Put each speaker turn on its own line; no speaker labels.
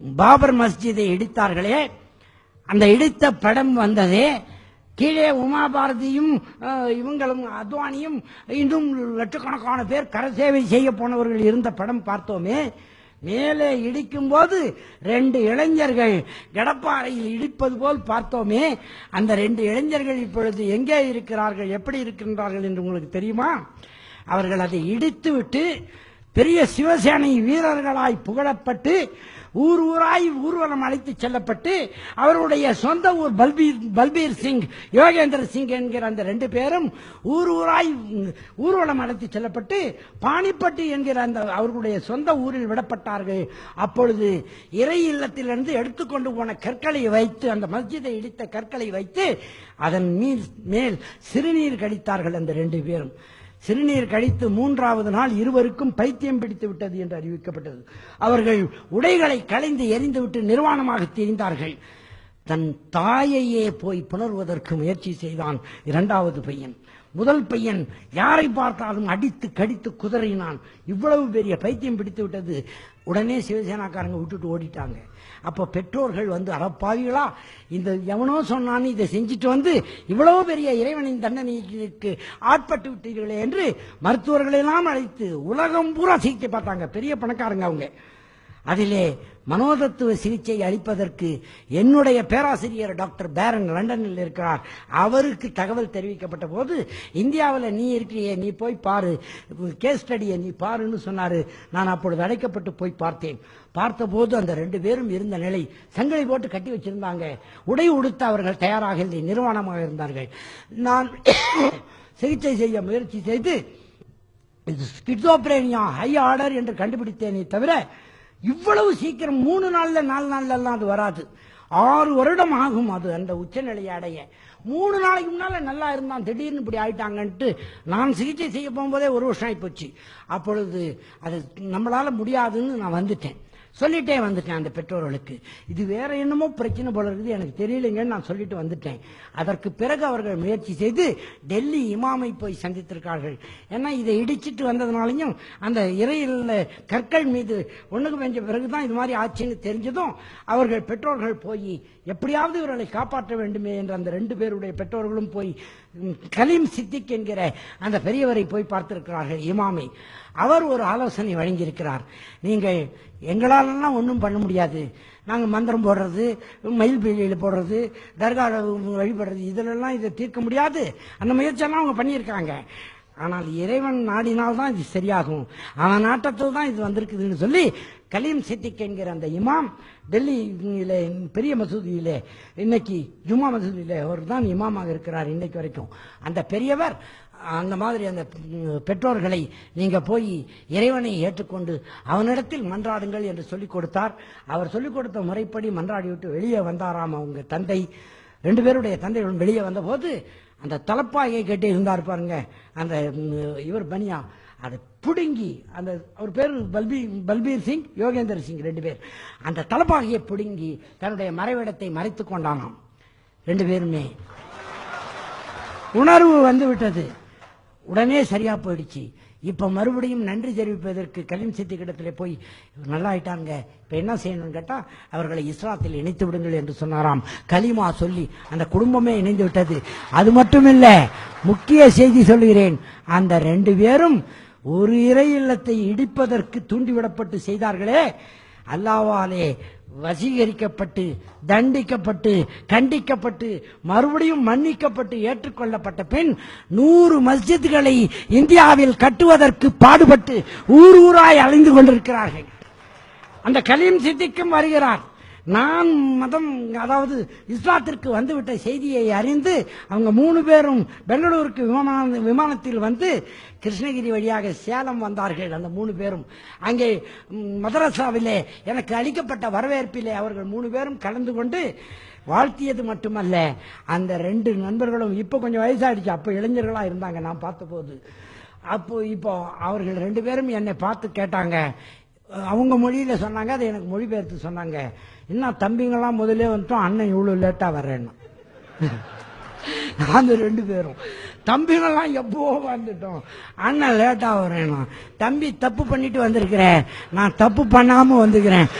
பாபர் மஸ்ஜிதை இடித்தார்களே, அந்த இடித்த படம் வந்ததே, கீழே உமா பாரதியும் இவங்களும் அத்வானியும் இன்னும் லட்சக்கணக்கான பேர் கரசேவை செய்ய போனவர்கள் இருந்த படம் பார்த்தோமே. மேலே இடிக்கும் போது 2 இளைஞர்கள் கடப்பாறையில் இடிப்பது போல் பார்த்தோமே. அந்த 2 இளைஞர்கள் இப்பொழுது எங்கே இருக்கிறார்கள், எப்படி இருக்கின்றார்கள் என்று உங்களுக்கு தெரியுமா? அவர்கள் அதை இடித்து விட்டு பெரிய சிவசேனை வீரர்களாய் புகழப்பட்டு ஊர் ஊராய் ஊர்வலம் அழைத்து செல்லப்பட்டு அவருடைய சொந்த ஊர் பல்பீர் சிங், யோகேந்திர சிங் என்கிற அந்த 2 பேரும் ஊர் ஊராய் ஊர்வலம் அழைத்து செல்லப்பட்டு பாணிப்பட்டு என்கிற அந்த அவர்களுடைய சொந்த ஊரில் விடப்பட்டார்கள். அப்பொழுது இறை இல்லத்திலிருந்து எடுத்துக்கொண்டு போன கற்களை வைத்து, அந்த மஸ்ஜிதை இடித்த கற்களை வைத்து அதன் மேல் சிறுநீர் கழித்தார்கள் அந்த 2 பேரும். சிறுநீர் கழித்து 3வது நாள் இருவருக்கும் பைத்தியம் பிடித்து விட்டது என்று அறிவிக்கப்பட்டது. அவர்கள் உடைகளை களைந்து எரிந்துவிட்டு நிர்வாணமாக திரிந்தார்கள். தன் தாயையே போய் புணர்வதற்கு முயற்சி செய்தான் 2வது பையன். முதல் பையன் யாரை பார்த்தாலும் அடித்து கடித்து குதறினான். இவ்வளவு பெரிய பைத்தியம் பிடித்து விட்டது. உடனே சிவசேனாக்காரங்க விட்டுட்டு ஓடிட்டாங்க. அப்ப பெற்றோர்கள் வந்து, அறப்பாவிகளா, இந்த எவனோ சொன்னான்னு இதை செஞ்சுட்டு வந்து இவ்வளவு பெரிய இறைவனின் தண்டனைக்கு ஆட்பட்டு விட்டீர்களே என்று மருத்துவர்களெல்லாம் அழைத்து உலகம் பூரா சிகிச்சை பார்த்தாங்க. பெரிய பணக்காரங்க அவங்க. அதிலே மனோதத்துவ சிகிச்சை அளிப்பதற்கு என்னுடைய பேராசிரியர் டாக்டர் பேரன் லண்டனில் இருக்கிறார். அவருக்கு தகவல் தெரிவிக்கப்பட்ட போது, இந்தியாவில் நீ இருக்கிறியே, நீ போய் பாரு, கேஸ் ஸ்டடியை நீ பாருன்னு சொன்னாரு. நான் அப்பொழுது அழைக்கப்பட்டு போய் பார்த்தேன். பார்த்தபோது அந்த 2 பேரும் இருந்த நிலை, சங்கிலி போட்டு கட்டி வச்சிருந்தாங்க. உடை உடுத்த அவர்கள் தயாராக இல்லை, நிர்வாணமாக இருந்தார்கள். நான் சிகிச்சை செய்ய முயற்சி செய்து ஸ்கிசோப்ரேனியா ஹை ஆர்டர் என்று கண்டுபிடித்தேனே தவிர இவ்வளவு சீக்கிரம் 3 நாள்ல 4 நாள்ல எல்லாம் அது வராது. 6 வருடம் ஆகும் அது அந்த உச்சநிலையை அடைய. 3 நாளைக்கு முன்னால நல்லா இருந்தான், திடீர்னு இப்படி ஆயிட்டாங்கன்ட்டு நான் சிகிச்சை செய்ய போகும்போதே 1 வருஷம் ஆகி போச்சு. அப்பொழுது அது நம்மளால முடியாதுன்னு நான் வந்துட்டேன், சொல்லிட்டே வந்துட்டேன் அந்த பெற்றோர்களுக்கு. இது வேற என்னமோ பிரச்சனை போல இருக்குது, எனக்கு தெரியலைங்கன்னு நான் சொல்லிட்டு வந்துட்டேன். அதற்கு பிறகு அவர்கள் முயற்சி செய்து டெல்லி இமாமை போய் சந்தித்திருக்கார்கள். ஏன்னா இதை இடிச்சிட்டு வந்ததுனாலையும் அந்த இறையில கற்கள் மீது ஒண்ணுக்கு பெஞ்ச பிறகுதான் இது மாதிரி ஆச்சுன்னு தெரிஞ்சதும் அவர்கள் பெற்றோர்கள் போய் எப்படியாவது இவர்களை காப்பாற்ற வேண்டுமே என்று அந்த 2 பேருடைய பெற்றோர்களும் போய் கலீம் சித்திக் என்கிற அந்த பெரியவரை போய் பார்த்திருக்கிறார்கள், இமாமை. அவர் ஒரு ஆலோசனை வழங்கியிருக்கிறார். நீங்கள் எங்களாலெல்லாம் ஒன்றும் பண்ண முடியாது, நாங்கள் மந்திரம் போடுறது, மயில் பீலியில் போடுறது, தர்கா வழிபடுறது, இதிலெல்லாம் இதை தீர்க்க முடியாது. அந்த முயற்சியெல்லாம் அவங்க பண்ணியிருக்காங்க. ஆனால் இறைவன் நாடினால்தான் இது சரியாகும், அவன் நாட்டத்தில் தான் இது வந்திருக்குதுன்னு சொல்லி கலீம் சித்திக் என்கிற அந்த இமாம் டெல்லியில பெரிய மசூதியிலே, இன்னைக்கு ஜும்மா மசூதியிலே அவர் தான் இமாமாக இருக்கிறார் இன்னைக்கு வரைக்கும். அந்த பெரியவர் அந்த மாதிரி அந்த பெற்றோர்களை நீங்க போய் இறைவனை ஏற்றுக்கொண்டு அவனிடத்தில் மன்றாடுங்கள் என்று சொல்லிக் கொடுத்தார். அவர் சொல்லிக் கொடுத்த முறைப்படி மன்றாடி விட்டு வெளியே வந்தாராம் அவங்க தந்தை. 2 பேருடைய தந்தைகளும் வெளியே வந்த போது அந்த தலப்பாயை கேட்டு இருந்தார் பாருங்க, அந்த இவர் பனியா, அதை புடுங்கி, அந்த அவர் பேர் பல்பீர் சிங், யோகேந்திர சிங் 2 பேர், அந்த தலப்பாகையை புடுங்கி தன்னுடைய மறைவிடத்தை மறைத்துக் கொண்டானாம். 2 பேருமே உணர்வு வந்து விட்டது. உடனே சரியா போயிடுச்சு. இப்ப மறுபடியும் நன்றி தெரிவிப்பதற்கு கலீம் சித்திக் இடத்திலே போய் நல்லா ஆயிட்டாங்க, இப்ப என்ன செய்யணும்னு கேட்டா அவர்களை இஸ்லாத்தில் இணைத்து விடுங்கள் என்று சொன்னாராம். கலிமா சொல்லி அந்த குடும்பமே இணைந்து விட்டது. அது மட்டுமில்ல, முக்கிய செய்தி சொல்கிறேன், அந்த 2 பேரும் ஒரு இறை இல்லத்தை இடிப்பதற்கு தூண்டிவிடப்பட்டு செய்தார்களே, அல்லாஹ்வாலே வசீகரிக்கப்பட்டு தண்டிக்கப்பட்டு கண்டிக்கப்பட்டு மறுபடியும் மன்னிக்கப்பட்டு ஏற்றுக்கொள்ளப்பட்ட பின் 100 மஸ்ஜித்களை இந்தியாவில் கட்டுவதற்கு பாடுபட்டு ஊர் ஊராய் அலைந்து கொண்டிருக்கிறார்கள். அந்த கலீம் சித்திக்கும் வருகிறார். நான் மதம், அதாவது இஸ்லாத்திற்கு வந்துவிட்ட செய்தியை அறிந்து அவங்க 3 பேரும் பெங்களூருக்கு விமானத்தில் வந்து கிருஷ்ணகிரி வழியாக சேலம் வந்தார்கள். அந்த 3 பேரும் அங்கே மதரசாவிலே எனக்கு அளிக்கப்பட்ட வரவேற்பிலே அவர்கள் 3 பேரும் கலந்து கொண்டு வாழ்த்தியது மட்டுமல்ல, அந்த 2 நண்பர்களும் இப்ப கொஞ்சம் வயசாயிடுச்சு, அப்ப இளைஞர்களா இருந்தாங்க நான் பார்த்தபோது. அப்போ இப்போ அவர்கள் 2 பேரும் என்னை பார்த்து கேட்டாங்க, அவங்க மொழியில சொன்னாங்க, அதை எனக்கு மொழிபெயர்த்து சொன்னாங்க, என்ன தம்பிங்கெல்லாம் முதலே வந்துட்டோம், அண்ணன் இவ்வளவு லேட்டா வர்றேன்னா. அந்த 2 பேரும் தம்பிங்கெல்லாம் எப்போ வந்துட்டோம், அண்ணன் லேட்டா வர்றேன்னா. தம்பி தப்பு பண்ணிட்டு வந்திருக்கிறேன், நான் தப்பு பண்ணாம வந்துக்கிறேன்.